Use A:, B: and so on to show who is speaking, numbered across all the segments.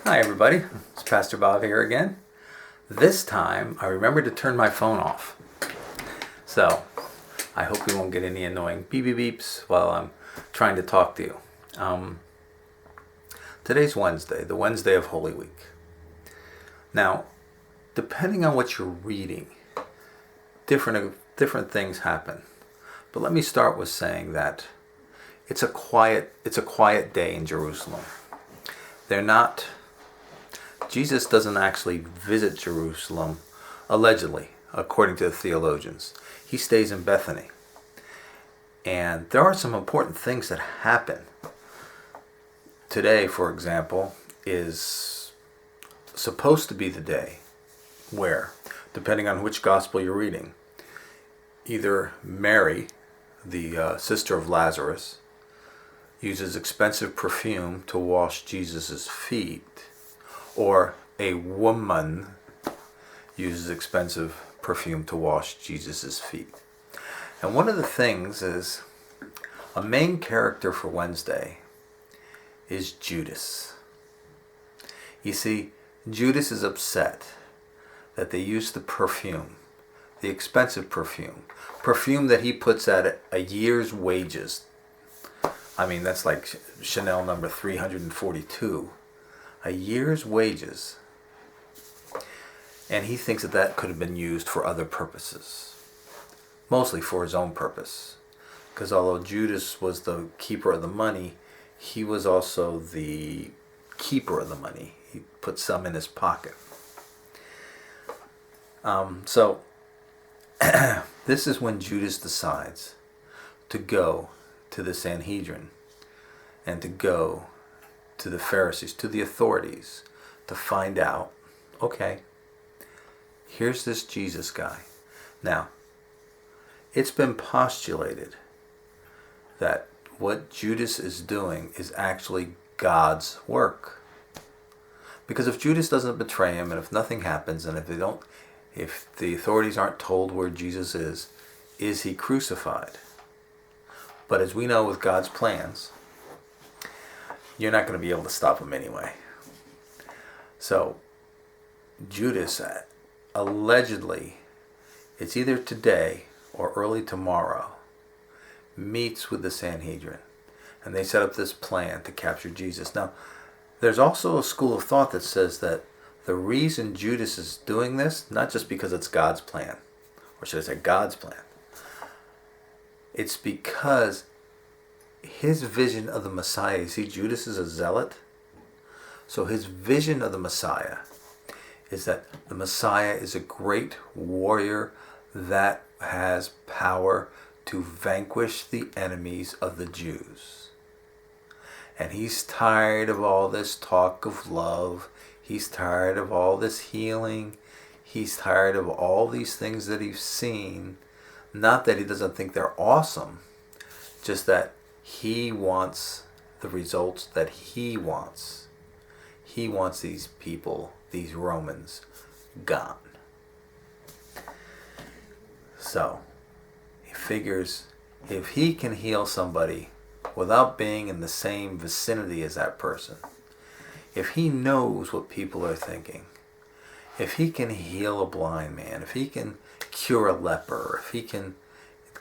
A: Hi everybody, it's Pastor Bob here again. This time I remembered to turn my phone off. So I hope we won't get any annoying beep beep beeps while I'm trying to talk to you. Today's Wednesday, the Wednesday of Holy Week. Now, depending on what you're reading, different things happen. But let me start with saying that it's a quiet day in Jerusalem. Jesus doesn't actually visit Jerusalem, allegedly, according to the theologians. He stays in Bethany. And there are some important things that happen. Today, for example, is supposed to be the day where, depending on which gospel you're reading, either Mary, the sister of Lazarus, uses expensive perfume to wash Jesus' feet, or a woman uses expensive perfume to wash Jesus' feet. And one of the things is, a main character for Wednesday is Judas. You see, Judas is upset that they use the perfume, the expensive perfume that he puts at a year's wages. I mean, that's like Chanel number 342. A year's wages. And he thinks that could have been used for other purposes. Mostly for his own purpose. Because although Judas was the keeper of the money, he was also the keeper of the money. He put some in his pocket. So this is when Judas decides to go to the Sanhedrin and to go to the Pharisees, to the authorities, to find out, okay, here's this Jesus guy. Now, it's been postulated that what Judas is doing is actually God's work. Because if Judas doesn't betray him, and if nothing happens, and if the authorities aren't told where Jesus is he crucified? But as we know with God's plans, you're not going to be able to stop him anyway. So, Judas, allegedly, it's either today or early tomorrow, meets with the Sanhedrin. And they set up this plan to capture Jesus. Now, there's also a school of thought that says that the reason Judas is doing this, not just because it's God's plan, or should I say God's plan, it's because his vision of the Messiah, you see, Judas is a zealot. So his vision of the Messiah is that the Messiah is a great warrior that has power to vanquish the enemies of the Jews. And he's tired of all this talk of love. He's tired of all this healing. He's tired of all these things that he's seen. Not that he doesn't think they're awesome, just that he wants the results that he wants. He wants these people, these Romans, gone. So, he figures if he can heal somebody without being in the same vicinity as that person, if he knows what people are thinking, if he can heal a blind man, if he can cure a leper, if he can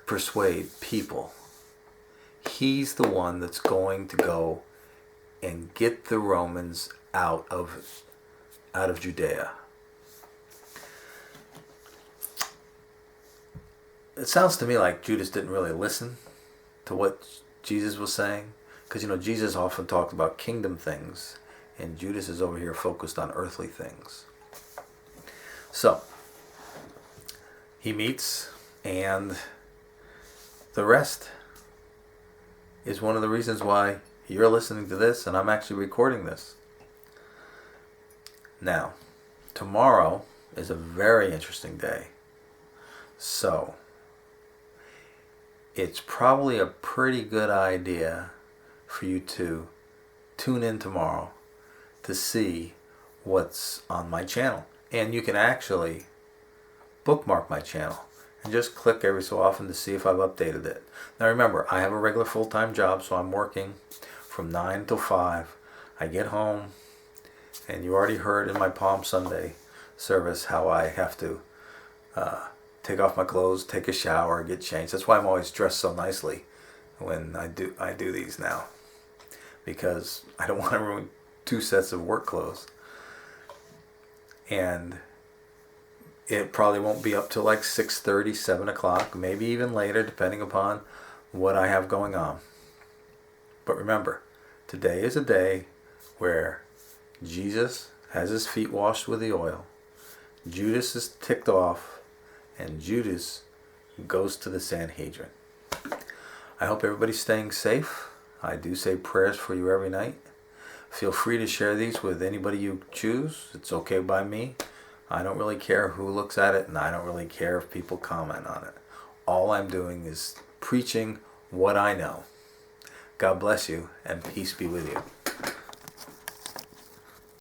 A: persuade people, he's the one that's going to go and get the Romans out of Judea. It sounds to me like Judas didn't really listen to what Jesus was saying. Because, Jesus often talked about kingdom things. And Judas is over here focused on earthly things. So, he meets, and the rest is one of the reasons why you're listening to this and I'm actually recording this. Now, tomorrow is a very interesting day. So, it's probably a pretty good idea for you to tune in tomorrow to see what's on my channel. And you can actually bookmark my channel and just click every so often to see if I've updated it. Now remember, I have a regular full-time job, so I'm working from 9 till 5. I get home And you already heard in my Palm Sunday service how I have to take off my clothes, take a shower, get changed. That's why I'm always dressed so nicely when I do these now, because I don't want to ruin 2 sets of work clothes. And it probably won't be up till like 6:30, 7 o'clock, maybe even later, depending upon what I have going on. But remember, today is a day where Jesus has his feet washed with the oil, Judas is ticked off, and Judas goes to the Sanhedrin. I hope everybody's staying safe. I do say prayers for you every night. Feel free to share these with anybody you choose. It's okay by me. I don't really care who looks at it, and I don't really care if people comment on it. All I'm doing is preaching what I know. God bless you, and peace be with you.